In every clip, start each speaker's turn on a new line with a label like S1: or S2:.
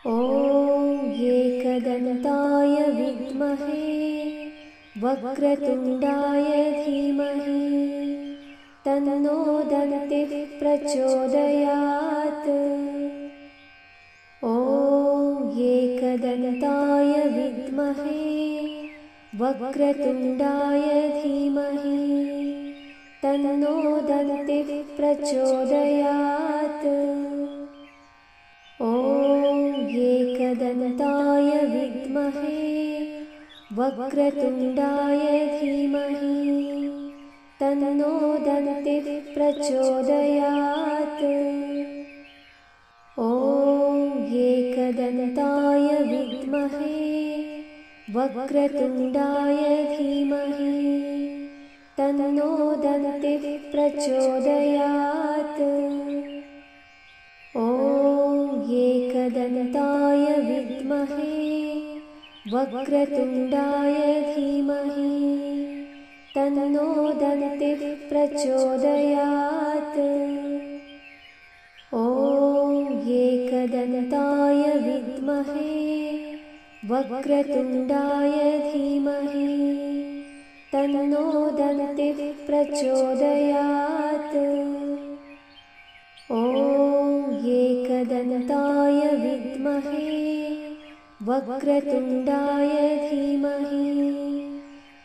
S1: ॐ एकदन्ताय विद्महे वक्रतुण्डाय धीमहि तन्नो दन्तिः प्रचोदयात्। ॐ एकदन्ताय विद्महे वक्रतुण्डाय धीमहि तन्नो दन्तिः प्रचोदयात्। ॐ एकदन्ताय विद्महे वक्रतुण्डाय धीमहि तन्नो दन्तिः प्रचोदयात्। ॐ एकदन्ताय विद्महे वक्रतुण्डाय धीमहि तन्नो दन्तिः प्रचोदयात्। ॐ एकदन्ताय विद्महे वक्रतुण्डाय धीमहि तन्नो दन्तिः प्रचोदयात्। ॐ एकदन्ताय विद्महे वक्रतुण्डाय धीमहि तन्नो दन्तिः प्रचोदयात्। ॐ एकदन्ताय विद्महे वक्रतुण्डाय धीमहि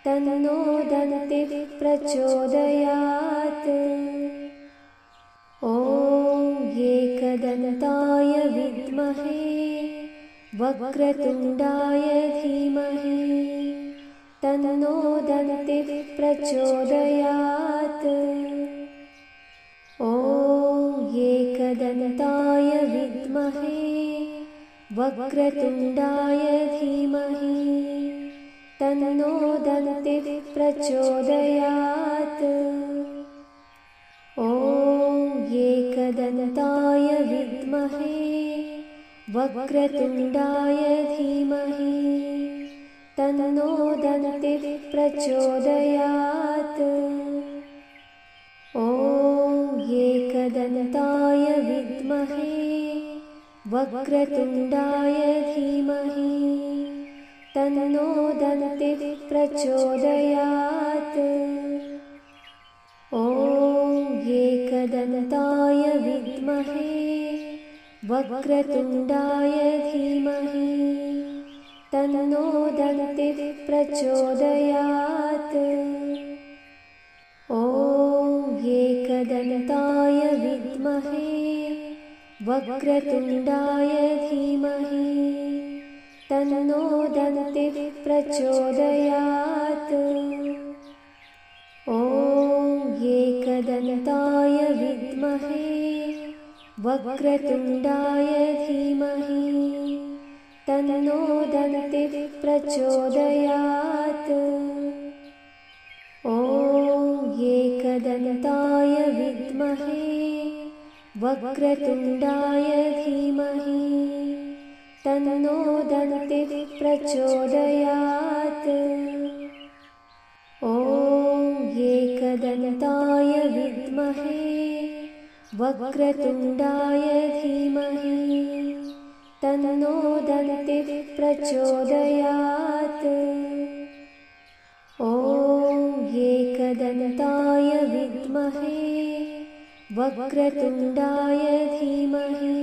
S1: तन्नो दन्तिः प्रचोदयात्। ॐ एकदन्ताय विद्महे वक्रतुण्डाय धीमहि तन्नो दन्तिः प्रचोदयात्। ॐ एकदन्ताय विद्महे वक्रतुण्डाय धीमहि तन्नो दन्तिः प्रचोदयात्। ॐ एकदन्ताय विद्महे वक्रतुण्डाय धीमहि तन्नो दन्तिः प्रचोदयात्। ॐ एकदन्ताय विद्महे वक्रतुण्डाय धीमहि तन्नो दन्तिः प्रचोदयात्। ॐ एकदन्ताय विद्महे वक्रतुण्डाय धीमहि तन्नो दन्तिः प्रचोदयात्। ॐ एकदन्ताय विद्महे वक्रतुण्डाय धीमहि तन्नो दन्तिः प्रचोदयात्। ॐ एकदन्ताय विद्महे वक्रतुण्डाय धीमहि तन्नो दन्तिः प्रचोदयात्। ॐ एकदन्ताय विद्महे वक्रतुण्डाय धीमहि तन्नो दन्तिः प्रचोदयात्। ॐ एकदन्ताय विद्महे वक्रतुण्डाय धीमहि तन्नो दन्तिः प्रचोदयात्। ॐ एकदन्ताय विद्महे वक्रतुण्डाय धीमहि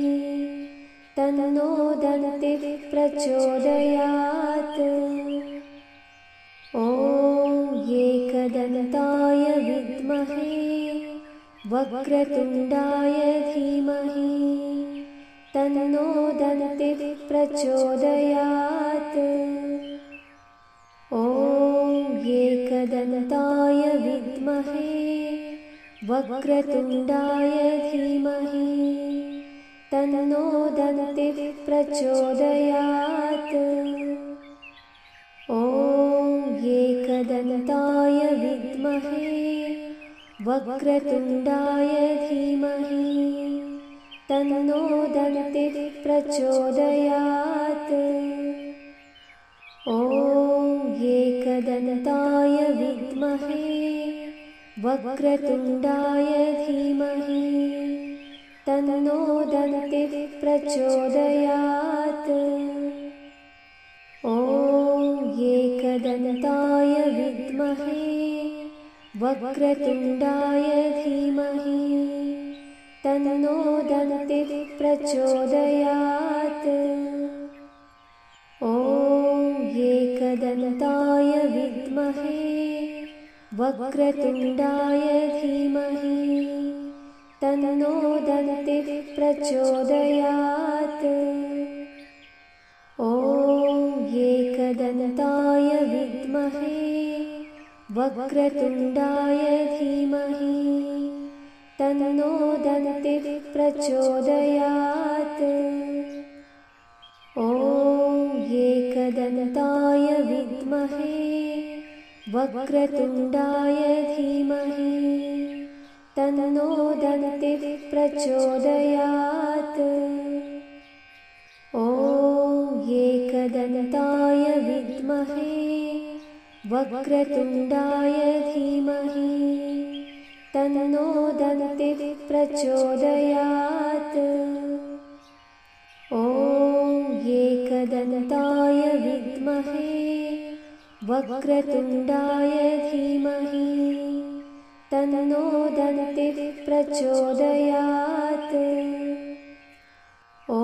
S1: तन्नो दन्तिः प्रचोदयात्। ॐ एकदन्ताय विद्महे वक्रतुण्डाय धीमहि तन्नो दन्तिः प्रचोदयात्। ॐ एकदन्ताय विद्महे वक्रतुण्डाय धीमहि तन्नो दन्तिः प्रचोदयात्। ॐ एकदन्ताय विद्महे वक्रतुण्डाय धीमहि तन्नो दन्तिः प्रचोदयात्। ॐ एकदन्ताय विद्महे वक्रतुण्डाय धीमहि तन्नो दन्तिः प्रचोदयात्। एकदन्ताय विद्महे वक्रतुण्डाय धीमहि तन्नो दन्तिः प्रचोदयात्। ॐ एकदन्ताय विद्महे वक्रतुण्डाय धीमहि तन्नो दन्तिः प्रचोदयात्। ॐ एकदन्ताय विद्महे वक्रतुण्डाय धीमहि तन्नो दन्तिः प्रचोदयात्। ॐ एकदन्ताय विद्महे वक्रतुण्डाय धीमहि तन्नो दन्तिः प्रचोदयात्। ॐ एकदन्ताय विद्महे वक्रतुण्डाय धीमहि तन्नो दन्तिः प्रचोदयात्। ॐ एकदन्ताय विद्महे वक्रतुण्डाय धीमहि तन्नो दन्तिः प्रचोदयात्। ॐ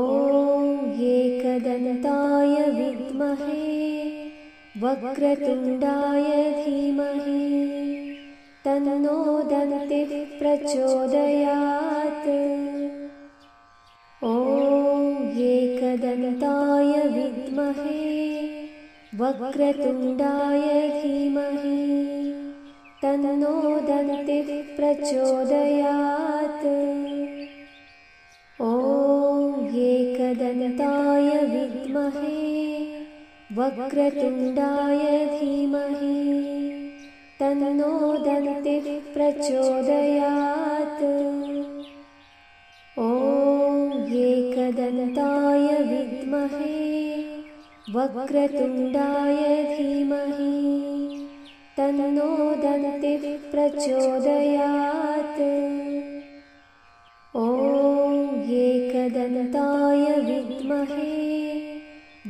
S1: एकदन्ताय विद्महे वक्रतुण्डाय धीमहि तन्नो दन्तिः प्रचोदयात्। ॐ एकदन्ताय विद्महे वक्रतुण्डाय धीमहि तन्नो दन्तिः प्रचोदयात्। ॐ एकदन्ताय विद्महे वक्रतुण्डाय धीमहि तन्नो दन्तिः प्रचोदयात्। ॐ एकदन्ताय विद्महे वक्रतुण्डाय धीमहि तन्नो दन्तिः प्रचोदयात्। ॐ एकदन्ताय विद्महे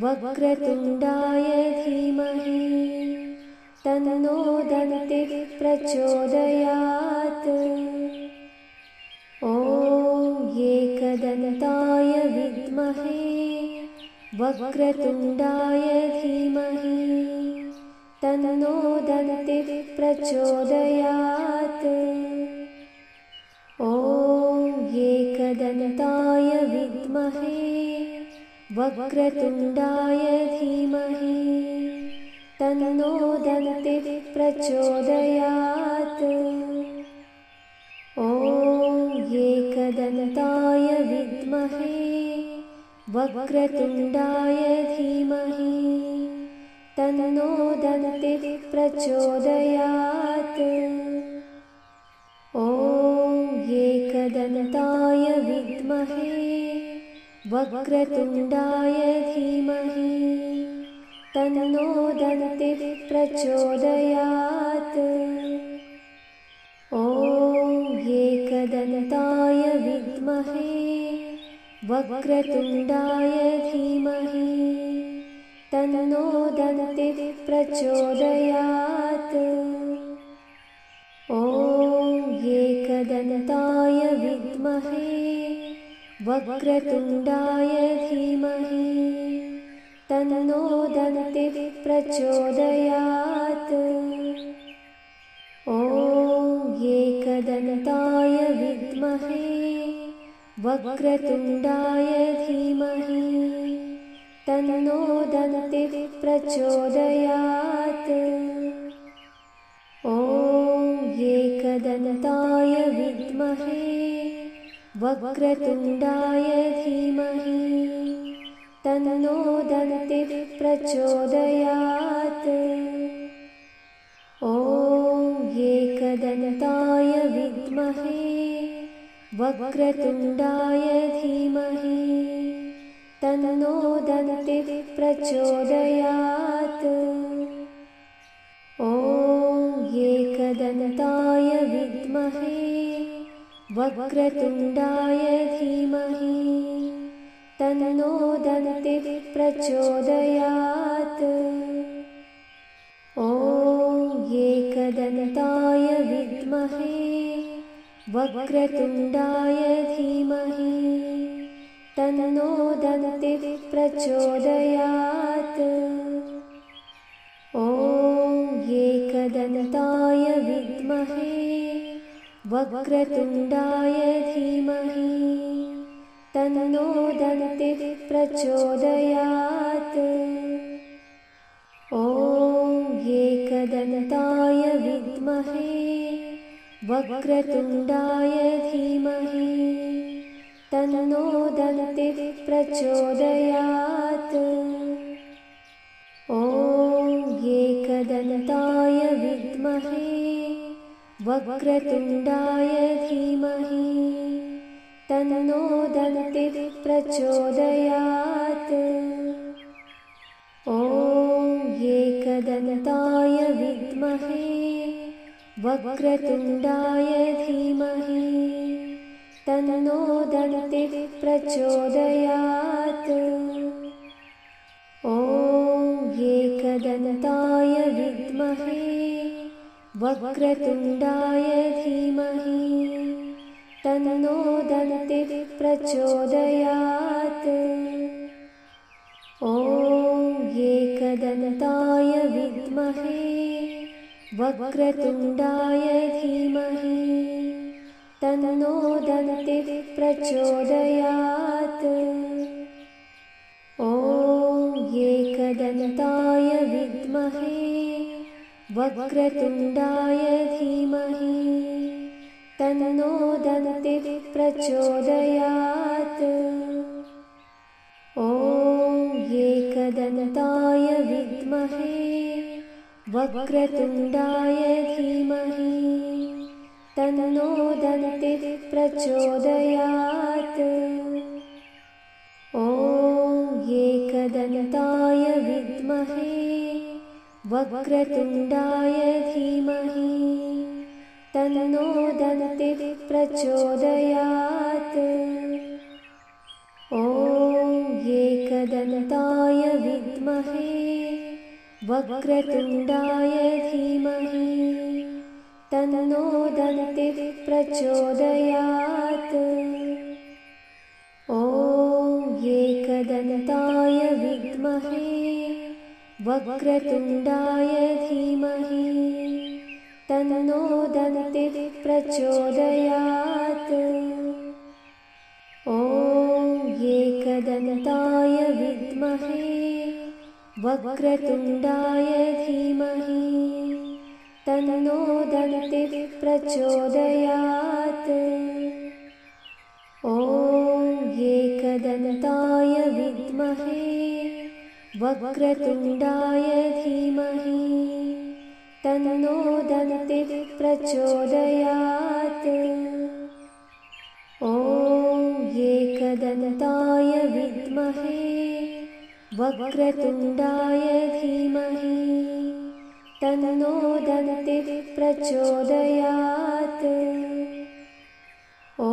S1: वक्रतुण्डाय धीमहि तन्नो दन्तिः प्रचोदयात्। ॐ एकदन्ताय विद्महे वक्रतुण्डाय धीमहि तन्नो दन्तिः प्रचोदयात्। ॐ एकदन्ताय विद्महे वक्रतुण्डाय धीमहि तन्नो दन्तिः प्रचोदयात्। ॐ एकदन्ताय विद्महे वक्रतुण्डाय धीमहि तन्नो दन्तिः प्रचोदयात्। ॐ एकदन्ताय विद्महे वक्रतुण्डाय धीमहि तन्नो दन्तिः प्रचोदयात्। ॐ एकदन्ताय विद्महे वक्रतुण्डाय धीमहि तन्नो दन्तिः प्रचोदयात्। ॐ एकदन्ताय विद्महे वक्रतुण्डाय धीमहि तन्नो दन्तिः प्रचोदयात्। ॐ एकदन्ताय विद्महे वक्रतुण्डाय धीमहि तन्नो दन्तिः प्रचोदयात्। ॐ एकदन्ताय विद्महे वक्रतुण्डाय धीमहि तन्नो दन्तिः प्रचोदयात्। ॐ एकदन्ताय विद्महे वक्रतुण्डाय धीमहि तन्नो दन्तिः प्रचोदयात्। ॐ एकदन्ताय विद्महे वक्रतुण्डाय धीमहि तन्नो दन्तिः प्रचोदयात्। वक्रतुण्डाय धीमहि तन्नो दन्तिः प्रचोदयात्। ॐ एकदन्ताय विद्महे वक्रतुण्डाय धीमहि तन्नो दन्तिः प्रचोदयात्। ॐ एकदन्ताय विद्महे वक्रतुण्डाय धीमहि तन्नो दन्तिः प्रचोदयात्। ॐ एकदन्ताय विद्महे वक्रतुण्डाय धीमहि तन्नो दन्तिः प्रचोदयात्। ॐ एकदन्ताय विद्महे वक्रतुण्डाय धीमहि तन्नो दन्तिः प्रचोदयात्। ॐ एकदन्ताय विद्महे वक्रतुण्डाय धीमहि तन्नो दन्तिः प्रचोदयात्। ॐ एकदन्ताय विद्महे वक्रतुण्डाय धीमहि तन्नो दन्तिः प्रचोदयात्। ॐ एकदन्ताय विद्महे वक्रतुण्डाय धीमहि तन्नो दन्तिः प्रचोदयात्। ॐ एकदन्ताय विद्महे वक्रतुण्डाय धीमहि तन्नो दन्तिः प्रचोदयात्। ॐ एकदन्ताय विद्महे वक्रतुण्डाय धीमहि तन्नो दन्तिः प्रचोदयात्। ॐ एकदन्ताय विद्महे वक्रतुण्डाय धीमहि तन्नो दन्तिः प्रचोदयात्। ॐ एकदन्ताय विद्महे वक्रतुण्डाय धीमहि तन्नो दन्तिः प्रचोदयात्। ॐ एकदन्ताय विद्महे वक्रतुण्डाय धीमहि तन्नो दन्तिः प्रचोदयात्। ॐ एकदन्ताय विद्महे वक्रतुण्डाय धीमहि तन्नो दन्तिः प्रचोदयात्। ॐ एकदन्ताय विद्महे वक्रतुण्डाय धीमहि तन्नो दन्तिः प्रचोदयात्। ॐ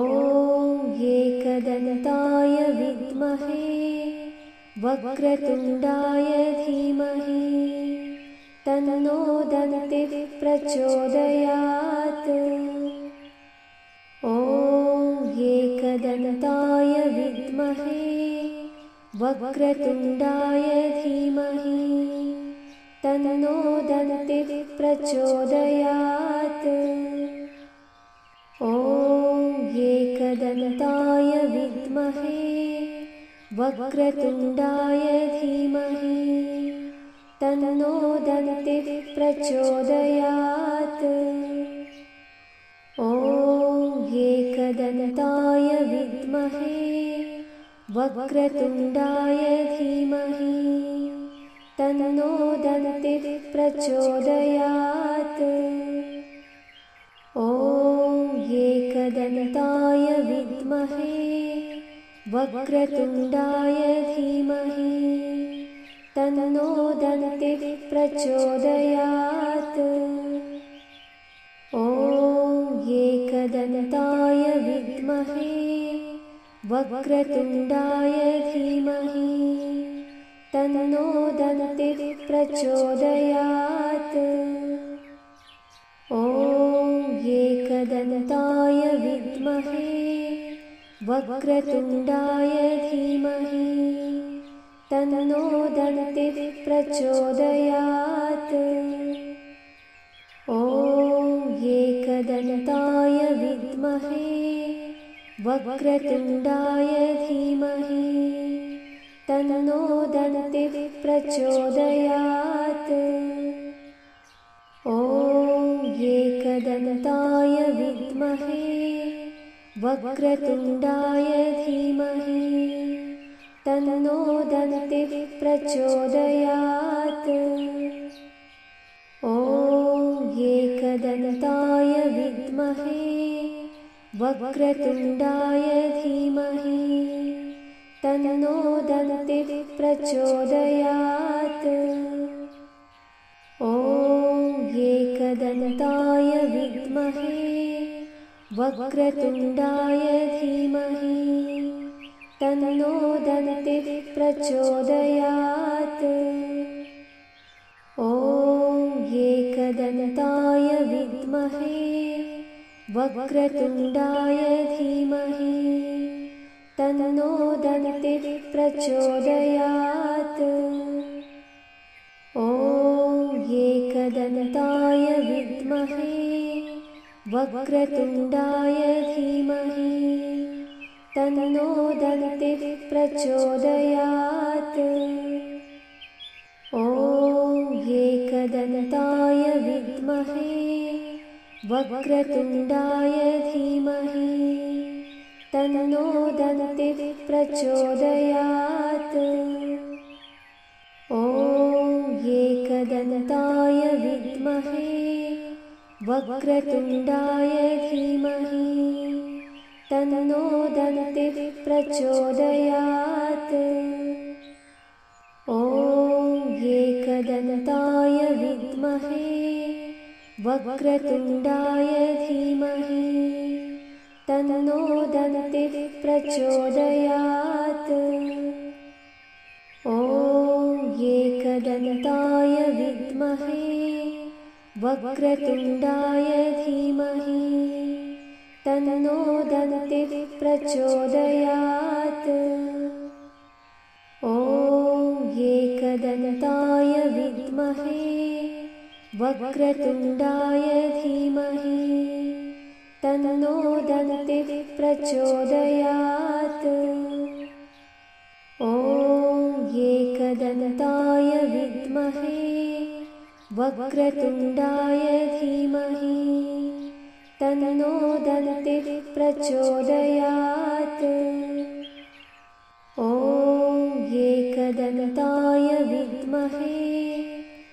S1: एकदन्ताय विद्महे वक्रतुण्डाय धीमहि तन्नो दन्तिः प्रचोदयात्। ॐ एकदन्ताय विद्महे वक्रतुण्डाय धीमहि तन्नो दन्तिः प्रचोदयात्। ॐ एकदन्ताय विद्महे वक्रतुण्डाय धीमहि तन्नो दन्तिः प्रचोदयात्। ॐ एकदन्ताय विद्महे वक्रतुण्डाय धीमहि तन्नो दन्तिः प्रचोदयात्। ॐ एकदन्ताय विद्महे वक्रतुण्डाय धीमहि तन्नो दन्तिः प्रचोदयात्। ॐ एकदन्ताय विद्महे वक्रतुण्डाय धीमहि तन्नो दन्तिः प्रचोदयात्। ॐ एकदन्ताय वक्रतुण्डाय धीमहि तन्नो दन्तिः प्रचोदयात्। ॐ एकदन्ताय विद्महे वक्रतुण्डाय धीमहि तन्नो दन्तिः प्रचोदयात्। ॐ एकदन्ताय विद्महे वक्रतुण्डाय धीमहि तन्नो दन्तिः प्रचोदयात्। ॐ एकदन्ताय विद्महे वक्रतुण्डाय धीमहि तन्नो दन्तिः प्रचोदयात्। ॐ एकदन्ताय विद्महे वक्रतुण्डाय धीमहि तन्नो दन्तिः प्रचोदयात्। ॐ एकदन्ताय विद्महे वक्रतुण्डाय धीमहि तन्नो दन्तिः प्रचोदयात्। ॐ एकदन्ताय विद्महे वक्रतुण्डाय धीमहि तन्नो दन्तिः प्रचोदयात्। ॐ एकदन्ताय विद्महे वक्रतुण्डाय धीमहि तन्नो दन्तिः प्रचोदयात्। ॐ एकदन्ताय विद्महे वक्रतुण्डाय धीमहि तन्नो दन्तिः प्रचोदयात्। ॐ एकदन्ताय विद्महे वक्रतुण्डाय धीमहि तन्नो दन्तिः प्रचोदयात्। ॐ एकदन्ताय विद्महे वक्रतुण्डाय धीमहि तन्नो दन्तिः प्रचोदयात्। ॐ एकदन्ताय विद्महे वक्रतुण्डाय धीमहि तन्नो दन्तिः प्रचोदयात्। ॐ एकदन्ताय विद्महे वक्रतुण्डाय धीमहि तन्नो दन्तिः प्रचोदयात्। ॐ एकदन्ताय विद्महे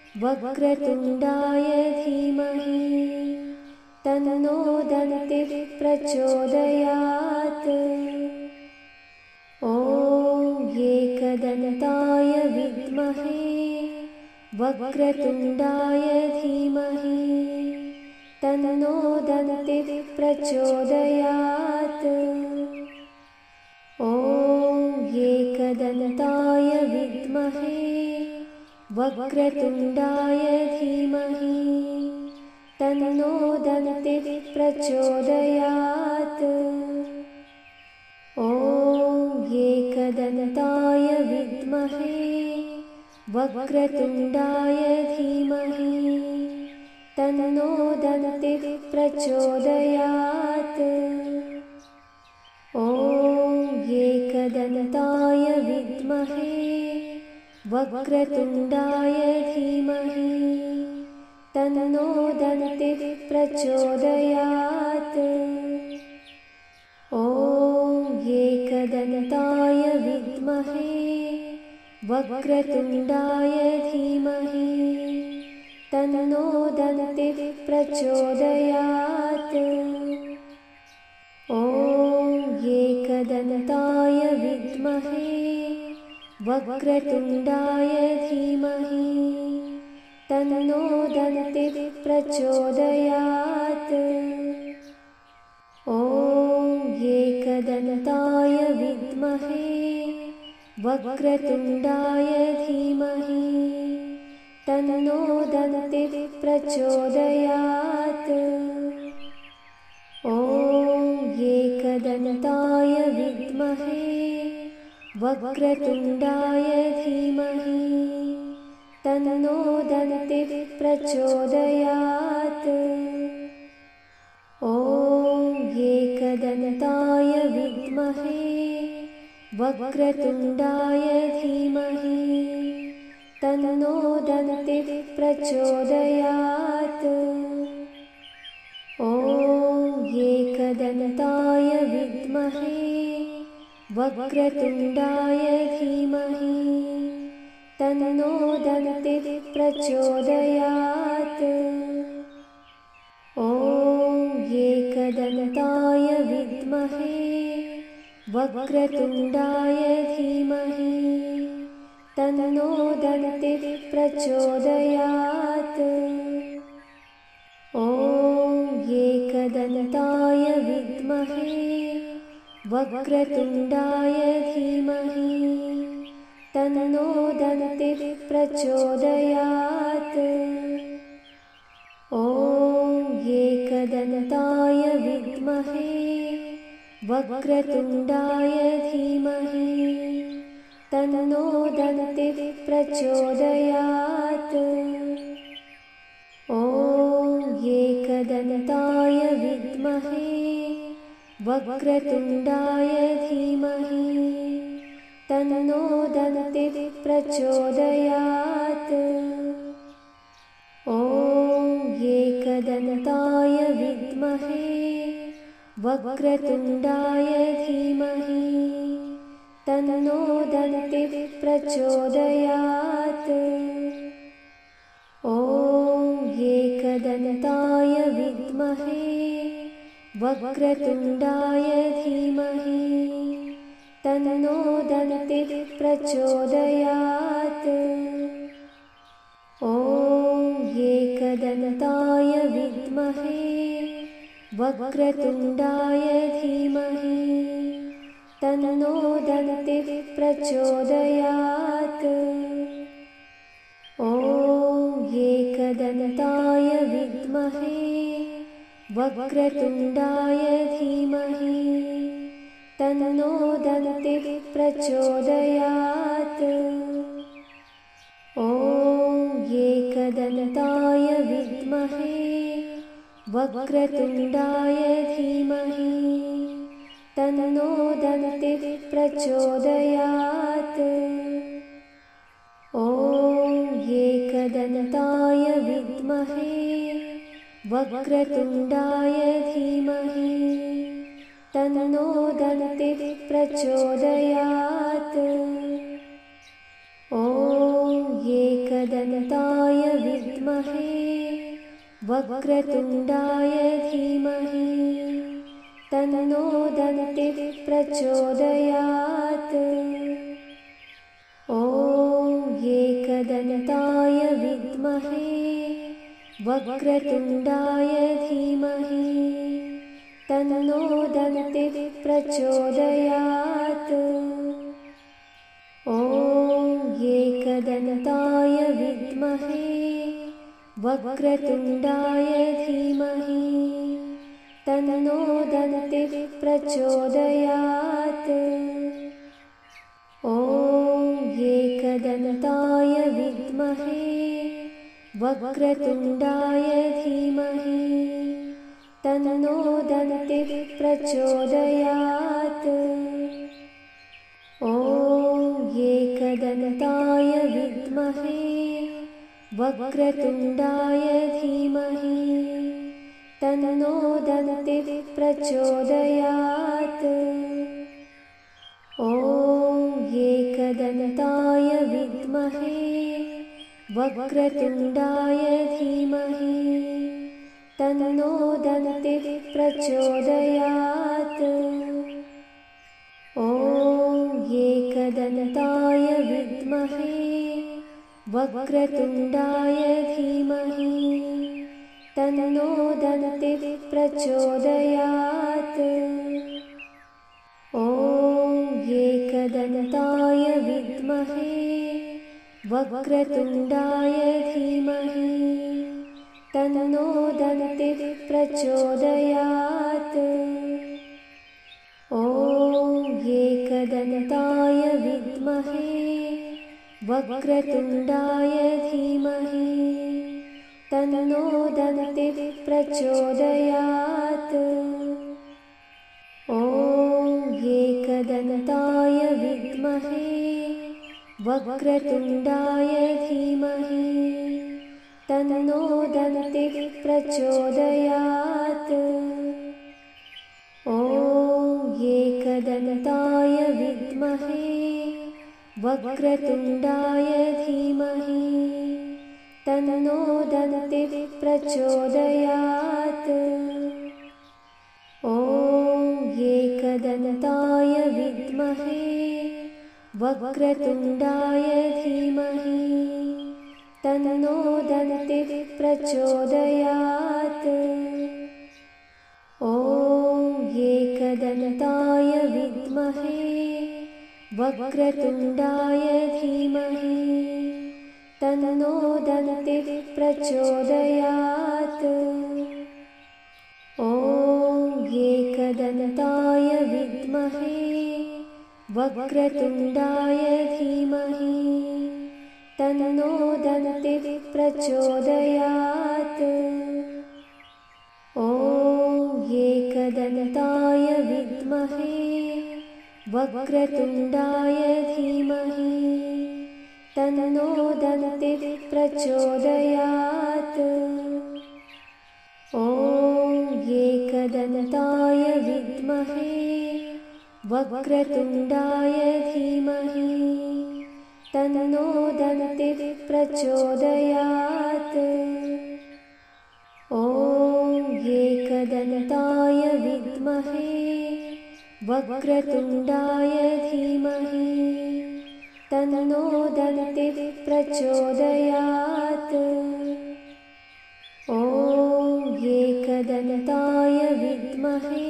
S1: वक्रतुण्डाय धीमहि तन्नो दन्तिः प्रचोदयात्। ॐ एकदन्ताय विद्महे वक्रतुण्डाय धीमहि तन्नो दन्तिः प्रचोदयात्। ॐ एकदन्ताय विद्महे वक्रतुण्डाय धीमहि तन्नो दन्तिः प्रचोदयात्। ॐ एकदन्ताय विद्महे वक्रतुण्डाय धीमहि तन्नो दन्तिः प्रचोदयात्। ॐ एकदन्ताय विद्महे वक्रतुण्डाय धीमहि तन्नो दन्तिः प्रचोदयात्। ॐ एकदन्ताय विद्महे वक्रतुण्डाय धीमहि तन्नो दन्तिः प्रचोदयात्। ॐ एकदन्ताय विद्महे वक्रतुण्डाय धीमहि तन्नो दन्तिः प्रचोदयात्। ॐ एकदन्ताय विद्महे वक्रतुण्डाय धीमहि तन्नो दन्तिः प्रचोदयात्। ॐ एकदन्ताय वक्रतुण्डाय धीमहि तन्नो दन्तिः प्रचोदयात्। ॐ एकदन्ताय विद्महे वक्रतुण्डाय धीमहि तन्नो दन्तिः प्रचोदयात्। ॐ एकदन्ताय विद्महे वक्रतुण्डाय धीमहि तन्नो दन्तिः प्रचोदयात्। ॐ एकदन्ताय विद्महे वक्रतुण्डाय धीमहि तन्नो दन्तिः प्रचोदयात्। ॐ एकदन्ताय विद्महे वक्रतुण्डाय धीमहि तन्नो दन्तिः प्रचोदयात्। ॐ एकदन्ताय विद्महे वक्रतुण्डाय धीमहि तन्नो दन्तिः प्रचोदयात्। ॐ एकदन्ताय विद्महे वक्रतुण्डाय धीमहि तन्नो दन्तिः प्रचोदयात्। ॐ एकदन्ताय विद्महे वक्रतुण्डाय धीमहि तन्नो दन्तिः प्रचोदयात्। ॐ एकदन्ताय विद्महे वक्रतुण्डाय धीमहि तन्नो दन्तिः प्रचोदयात्। ॐ एकदन्ताय विद्महे वक्रतुण्डाय धीमहि तन्नो दन्तिः प्रचोदयात्। ॐ एकदन्ताय विद्महे वक्रतुण्डाय धीमहि तन्नो दन्तिः प्रचोदयात्। ॐ एकदन्ताय विद्महे वक्रतुण्डाय धीमहि तन्नो दन्तिः प्रचोदयात्। ॐ एकदन्ताय विद्महे वक्रतुण्डाय धीमहि तन्नो दन्तिः प्रचोदयात्। ॐ एकदन्ताय विद्महे वक्रतुण्डाय धीमहि तन्नो दन्तिः प्रचोदयात्। ॐ एकदन्ताय विद्महे वक्रतुण्डाय धीमहि तन्नो दन्तिः प्रचोदयात्। ॐ एकदन्ताय विद्महे वक्रतुण्डाय धीमहि तन्नो दन्तिः प्रचोदयात्। ॐ एकदन्ताय विद्महे वक्रतुण्डाय धीमहि तन्नो दन्तिः प्रचोदयात्। ॐ एकदन्ताय विद्महे वक्रतुण्डाय धीमहि तन्नो दन्तिः प्रचोदयात्। ॐ एकदन्ताय विद्महे वक्रतुण्डाय धीमहि तन्नो दन्तिः प्रचोदयात्। ॐ एकदन्ताय विद्महे वक्रतुण्डाय धीमहि तन्नो दन्तिः प्रचोदयात्। ॐ एकदन्ताय विद्महे वक्रतुण्डाय धीमहि तन्नो दन्तिः प्रचोदयात्। ॐ एकदन्ताय वक्रतुण्डाय धीमहि तन्नो दन्तिः प्रचोदयात्। ॐ एकदन्ताय विद्महे वक्रतुण्डाय धीमहि तन्नो दन्तिः प्रचोदयात्। ॐ एकदन्ताय विद्महे वक्रतुण्डाय धीमहि तन्नो दन्तिः प्रचोदयात्। ॐ एकदन्ताय विद्महे वक्रतुण्डाय धीमहि तन्नो दन्तिः प्रचोदयात्। ॐ एकदन्ताय विद्महे वक्रतुण्डाय धीमहि तन्नो दन्तिः प्रचोदयात्। ॐ एकदन्ताय विद्महे वक्रतुण्डाय धीमहि तन्नो दन्तिः प्रचोदयात्। ॐ एकदन्ताय विद्महे वक्रतुण्डाय धीमहि तन्नो दन्तिः प्रचोदयात्। ॐ एकदन्ताय विद्महे वक्रतुण्डाय धीमहि तन्नो दन्तिः प्रचोदयात्। ॐ एकदन्ताय विद्महे वक्रतुण्डाय धीमहि तन्नो दन्तिः प्रचोदयात्। ॐ एकदन्ताय विद्महे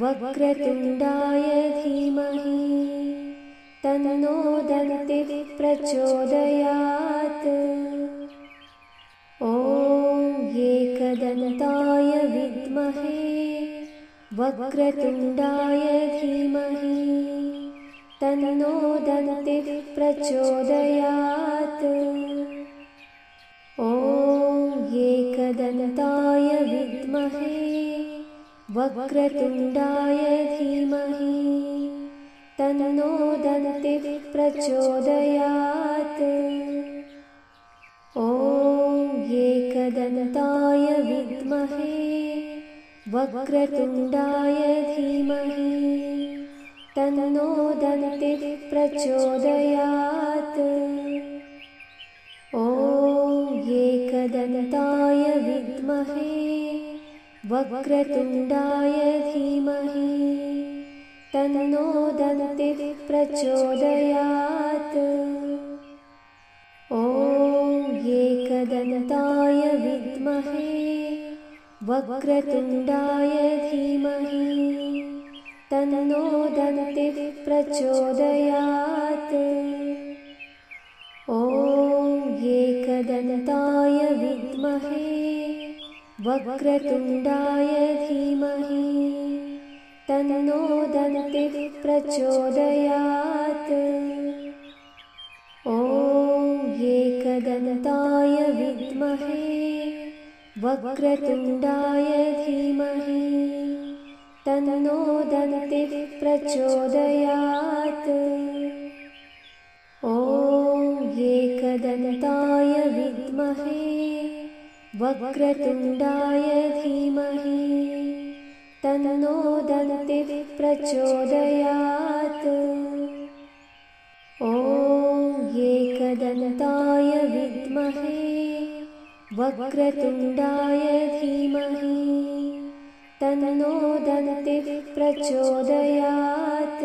S1: वक्रतुण्डाय धीमहि तन्नो दन्तिः प्रचोदयात्। ॐ एकदन्ताय विद्महे वक्रतुण्डाय धीमहि तन्नो दन्तिः प्रचोदयात्। ॐ एकदन्ताय विद्महे वक्रतुण्डाय धीमहि तन्नो दन्तिः प्रचोदयात्। ॐ एकदन्ताय विद्महे वक्रतुण्डाय धीमहि तन्नो दन्तिः प्रचोदयात्। ॐ एकदन्ताय विद्महे वक्रतुण्डाय धीमहि तन्नो दन्तिः प्रचोदयात्। ॐ एकदन्ताय विद्महे वक्रतुण्डाय धीमहि तन्नो दन्तिः प्रचोदयात्। ॐ एकदन्ताय विद्महे वक्रतुण्डाय धीमहि तन्नो दन्तिः प्रचोदयात्। ॐ एकदन्ताय विद्महे वक्रतुण्डाय धीमहि तन्नो दन्तिः प्रचोदयात्। ॐ एकदन्ताय विद्महे वक्रतुण्डाय धीमहि तन्नो दन्तिः प्रचोदयात्। ॐ एकदन्ताय विद्महे वक्रतुण्डाय धीमहि तन्नो दन्तिः प्रचोदयात्।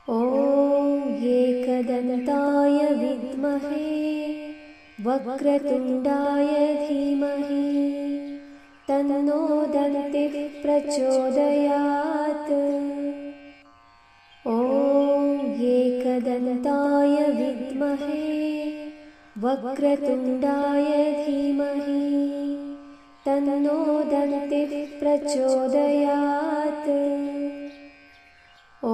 S1: ॐ एकदन्ताय विद्महे वक्रतुण्डाय धीमहि तन्नो दन्तिः प्रचोदयात्। ॐ एकदन्ताय विद्महे वक्रतुण्डाय धीमहि तन्नो दन्तिः प्रचोदयात्। ॐ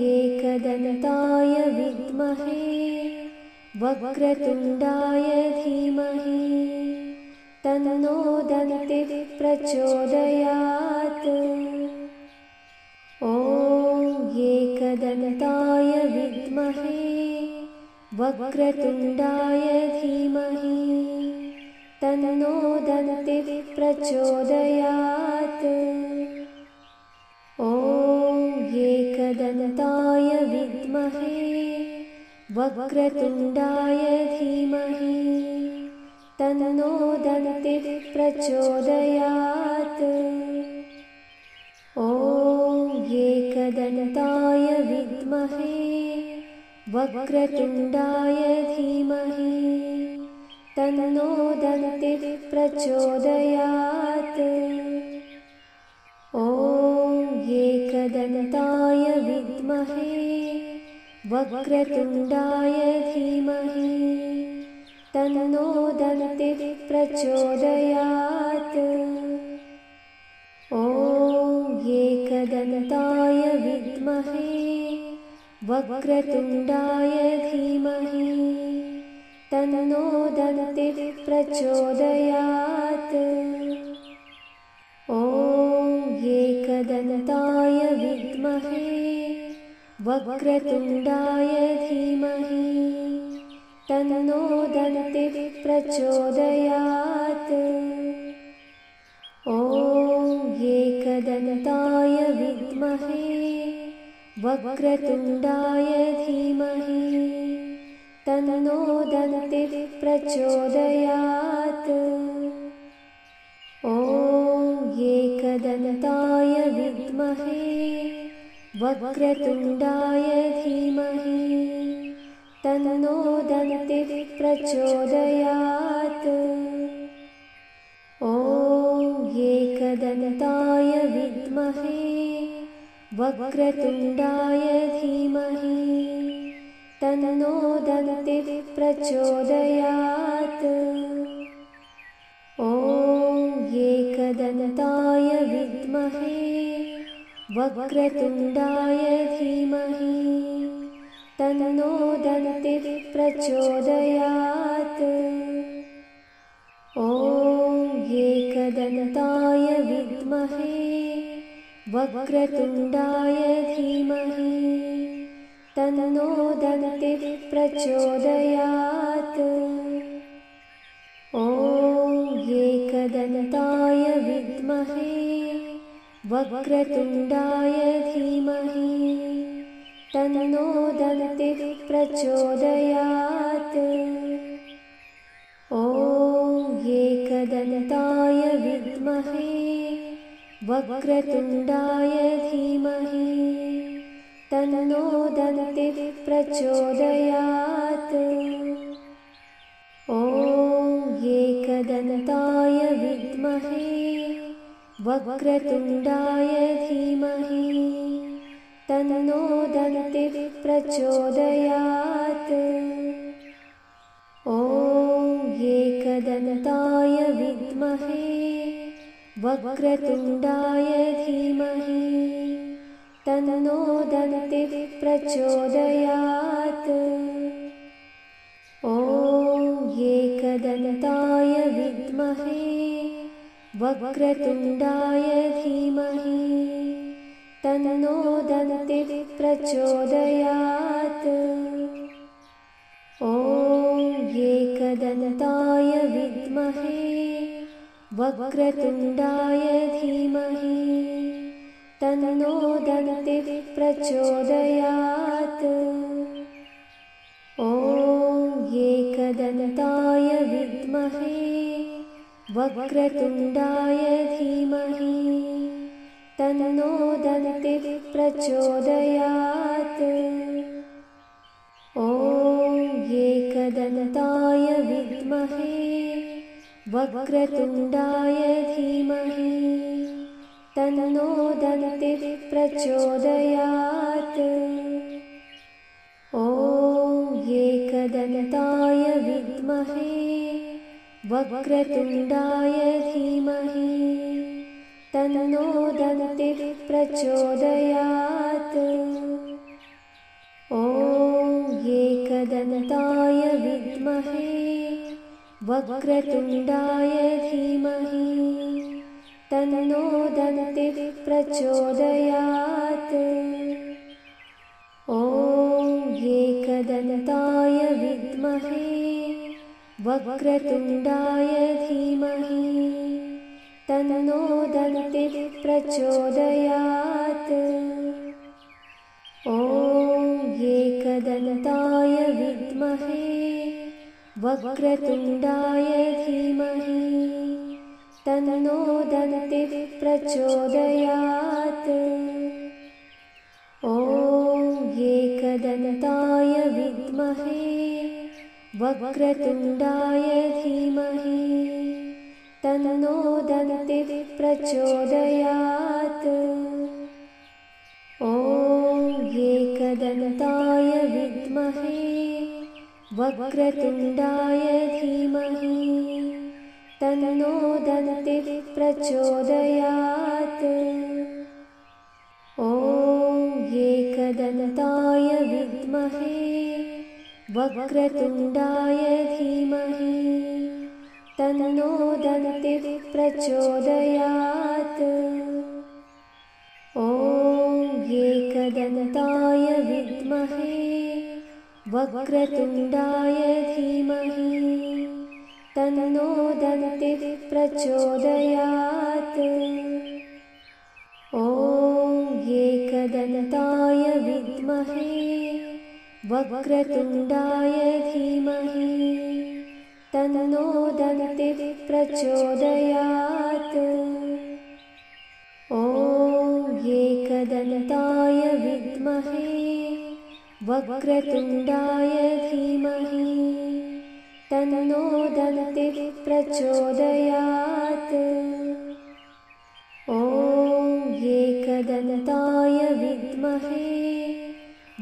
S1: एकदन्ताय एकदन्ताय विद्महे वक्रतुण्डाय धीमहि तन्नो दन्तिः प्रचोदयात्। ॐ एकदन्ताय विद्महे वक्रतुण्डाय धीमहि तन्नो दन्तिः प्रचोदयात्। ॐ एकदन्ताय विद्महे वक्रतुण्डाय धीमहि तन्नो दन्तिः प्रचोदयात्। ॐ एकदन्ताय विद्महे वक्रतुण्डाय धीमहि तन्नो दन्तिः प्रचोदयात्। ॐ एकदन्ताय विद्महे वक्रतुण्डाय धीमहि तन्नो दन्तिः प्रचोदयात्। ॐ एकदन्ताय विद्महे वक्रतुण्डाय धीमहि तन्नो दन्तिः प्रचोदयात्। ॐ एकदन्ताय विद्महे वक्रतुण्डाय धीमहि तन्नो दन्तिः प्रचोदयात्। ॐ एकदन्ताय विद्महे वक्रतुण्डाय धीमहि तन्नो दन्तिः प्रचोदयात्। ॐ एकदन्ताय विद्महे वक्रतुण्डाय धीमहि तन्नो दन्तिः प्रचोदयात्। ॐ एकदन्ताय विद्महे वक्रतुण्डाय धीमहि तन्नो दन्तिः प्रचोदयात्। ॐ एकदन्ताय विद्महे वक्रतुण्डाय धीमहि तन्नो दन्तिः प्रचोदयात्। ॐ एकदन्ताय विद्महे वक्रतुण्डाय धीमहि तन्नो दन्तिः प्रचोदयात्। ॐ एकदन्ताय विद्महे वक्रतुण्डाय धीमहि तन्नो दन्तिः प्रचोदयात्। ॐ एकदन्ताय विद्महे वक्रतुण्डाय धीमहि तन्नो दन्तिः प्रचोदयात्। ॐ एकदन्ताय विद्महे वक्रतुण्डाय धीमहि तन्नो दन्तिः प्रचोदयात्। ॐ एकदन्ताय विद्महे वक्रतुण्डाय धीमहि तन्नो दन्तिः प्रचोदयात्। ॐ एकदन्ताय विद्महे वक्रतुण्डाय धीमहि तन्नो दन्तिः प्रचोदयात्। ॐ एकदन्ताय विद्महे वक्रतुण्डाय धीमहि तन्नो दन्तिः प्रचोदयात्। ॐ एकदन्ताय विद्महे वक्रतुण्डाय धीमहि तन्नो दन्तिः प्रचोदयात्। ॐ एकदन्ताय विद्महे वक्रतुण्डाय धीमहि तन्नो दन्तिः प्रचोदयात्। ॐ एकदन्ताय विद्महे वक्रतुण्डाय धीमहि तन्नो दन्तिः प्रचोदयात्। ॐ एकदन्ताय विद्महे वक्रतुण्डाय धीमहि तन्नो दन्तिः प्रचोदयात्। ॐ एकदन्ताय विद्महे वक्रतुण्डाय धीमहि तन्नो दन्तिः प्रचोदयात्। ॐ एकदन्ताय विद्महे वक्रतुण्डाय धीमहि तन्नो दन्तिः प्रचोदयात्। ॐ एकदन्ताय विद्महे वक्रतुण्डाय धीमहि तन्नो दन्तिः प्रचोदयात्। ॐ एकदन्ताय विद्महे वक्रतुण्डाय धीमहि तन्नो दन्तिः प्रचोदयात्। ॐ एकदन्ताय विद्महे वक्रतुण्डाय धीमहि तन्नो दन्तिः प्रचोदयात्। ॐ एकदन्ताय विद्महे वक्रतुण्डाय धीमहि तन्नो दन्तिः प्रचोदयात्। ॐ एकदन्ताय विद्महे वक्रतुण्डाय धीमहि तन्नो दन्तिः प्रचोदयात्। ॐ एकदन्ताय विद्महे वक्रतुण्डाय धीमहि तन्नो दन्तिः प्रचोदयात्। ॐ एकदन्ताय विद्महे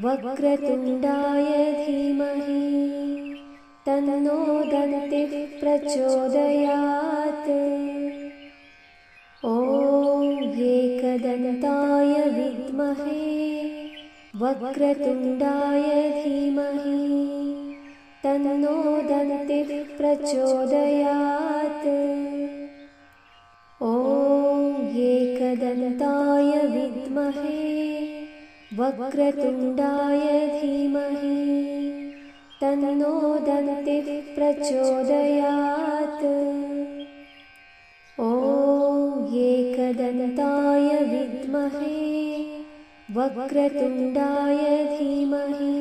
S1: वक्रतुण्डाय धीमहि तन्नो दन्तिः प्रचोदयात्। ॐ एकदन्ताय विद्महे वक्रतुण्डाय धीमहि तन्नो दन्तिः प्रचोदयात्। ॐ एकदन्ताय विद्महे वक्रतुण्डाय धीमहि तन्नो दन्तिः प्रचोदयात्। ॐ एकदन्ताय विद्महे वक्रतुण्डाय धीमहि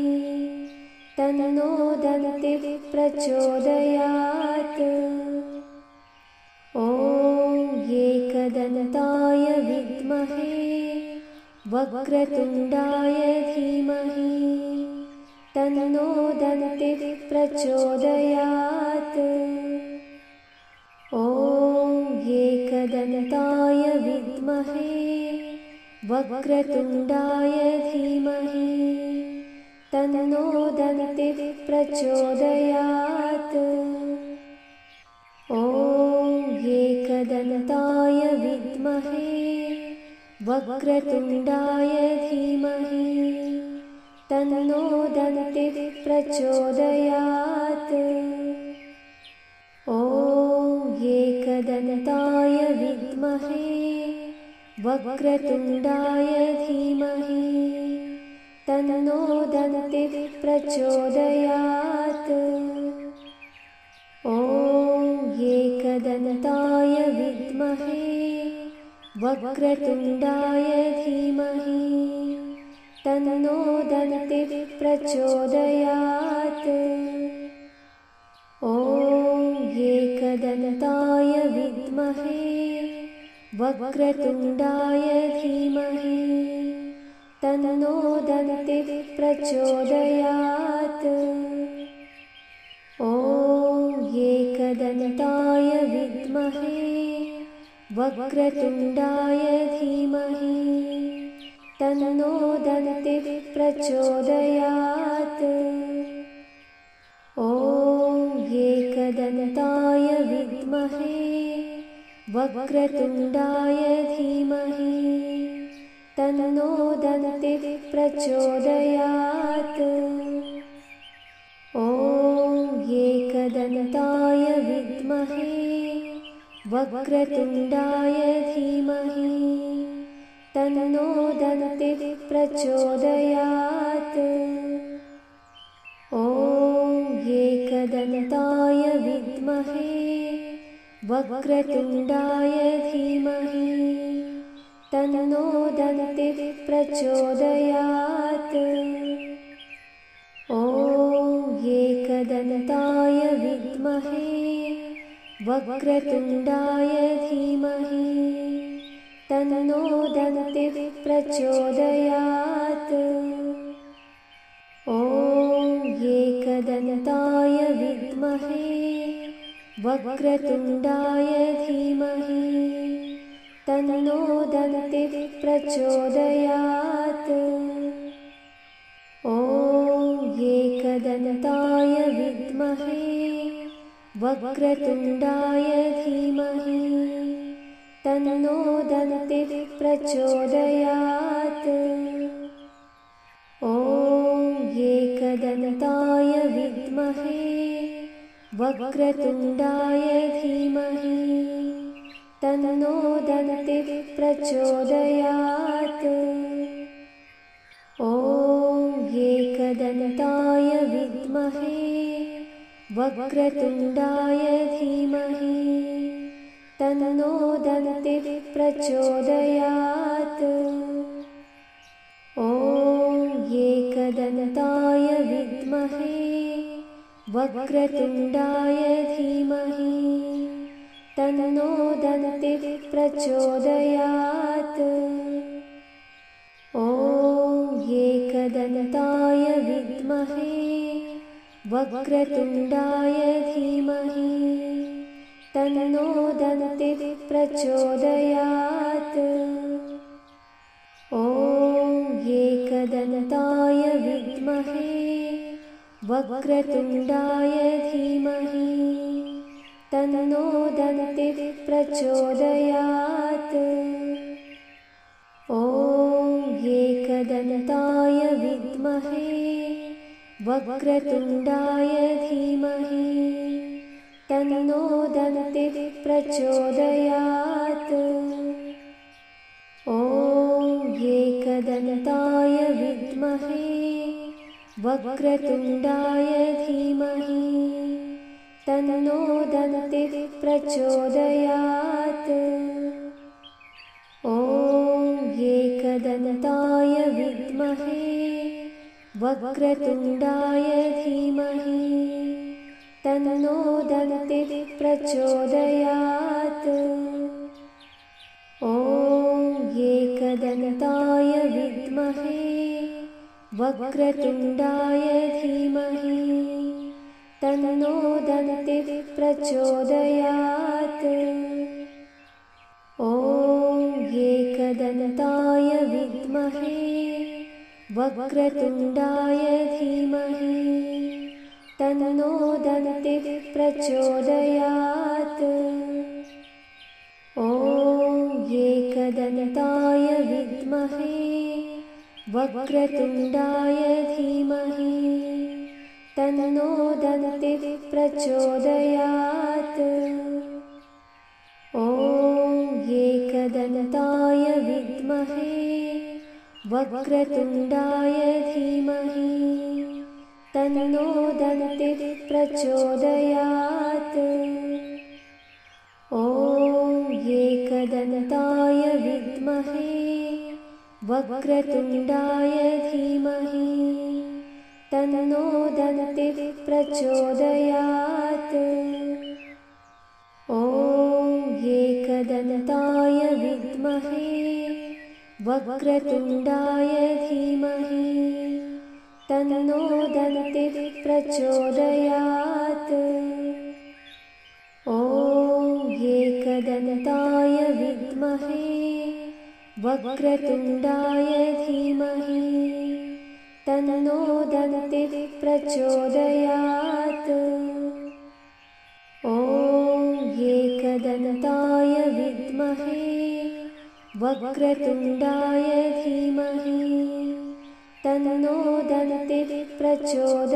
S1: तन्नो दन्तिः प्रचोदयात्। ॐ एकदन्ताय विद्महे वक्रतुण्डाय धीमहि तन्नो दन्तिः प्रचोदयात्। ॐ एकदन्ताय विद्महे वक्रतुण्डाय धीमहि तन्नो दन्तिः प्रचोदयात्। ॐ एकदन्ताय विद्महे वक्रतुण्डाय धीमहि तन्नो दन्तिः प्रचोदयात्। ॐ एकदन्ताय विद्महे वक्रतुण्डाय धीमहि तन्नो दन्तिः प्रचोदयात्। ॐ एकदन्ताय विद्महे वक्रतुण्डाय धीमहि तन्नो दन्तिः प्रचोदयात्। ॐ एकदन्ताय विद्महे वक्रतुण्डाय धीमहि तन्नो दन्तिः प्रचोदयात्। ॐ एकदन्ताय विद्महे वक्रतुण्डाय धीमहि तन्नो दन्तिः प्रचोदयात्। ॐ एकदन्ताय विद्महे वक्रतुण्डाय धीमहि तन्नो दन्तिः प्रचोदयात्। एकदन्ताय विद्महे वक्रतुण्डाय धीमहि तन्नो दन्तिः प्रचोदयात्। ॐ एकदन्ताय विद्महे वक्रतुण्डाय धीमहि तन्नो दन्तिः प्रचोदयात्। ॐ एकदन्ताय विद्महे वक्रतुण्डाय धीमहि तन्नो दन्तिः प्रचोदयात्। ॐ एकदन्ताय विद्महे वक्रतुण्डाय धीमहि तन्नो दन्तिः प्रचोदयात्। ॐ एकदन्ताय विद्महे वक्रतुण्डाय धीमहि तन्नो दन्तिः प्रचोदयात्। ॐ एकदन्ताय विद्महे वक्रतुण्डाय धीमहि तन्नो दन्तिः प्रचोदयात्। ॐ एकदन्ताय विद्महे वक्रतुण्डाय धीमहि तन्नो दन्तिः प्रचोदयात्। ॐ एकदन्ताय विद्महे वक्रतुण्डाय धीमहि तन्नो दन्तिः प्रचोदयात्। ॐ एकदन्ताय विद्महे वक्रतुण्डाय धीमहि तन्नो दन्तिः प्रचोदयात्। ॐ एकदन्ताय विद्महे वक्रतुण्डाय धीमहि तन्नो दन्तिः प्रचोदयात्। ॐ एकदन्ताय विद्महे वक्रतुण्डाय धीमहि तन्नो दन्तिः प्रचोदयात्। ॐ एकदन्ताय विद्महे वक्रतुण्डाय धीमहि तन्नो दन्तिः प्रचोदयात्। ॐ एकदन्ताय विद्महे वक्रतुण्डाय धीमहि तन्नो दन्तिः प्रचोदयात्। ॐ एकदन्ताय विद्महे वक्रतुण्डाय धीमहि तन्नो दन्तिः प्रचोदयात्। ॐ एकदन्ताय विद्महे वक्रतुण्डाय धीमहि तन्नो दन्तिः प्रचोदयात्। ॐ एकदन्ताय विद्महे वक्रतुण्डाय धीमहि तन्नो दन्तिः प्रचोदयात्। ॐ एकदन्ताय विद्महे वक्रतुण्डाय धीमहि तन्नो दन्तिः प्रचोदयात्। ॐ एकदन्ताय विद्महे वक्रतुण्डाय धीमहि तन्नो दन्तिः प्रचोदयात्। ॐ एकदन्ताय विद्महे वक्रतुण्डाय धीमहि तन्नो दन्तिः प्रचोदयात्। ॐ एकदन्ताय विद्महे वक्रतुण्डाय धीमहि तन्नो दन्तिः प्रचोदयात्। ॐ एकदन्ताय विद्महे वक्रतुण्डाय धीमहि तन्नो दन्तिः प्रचोदयात्।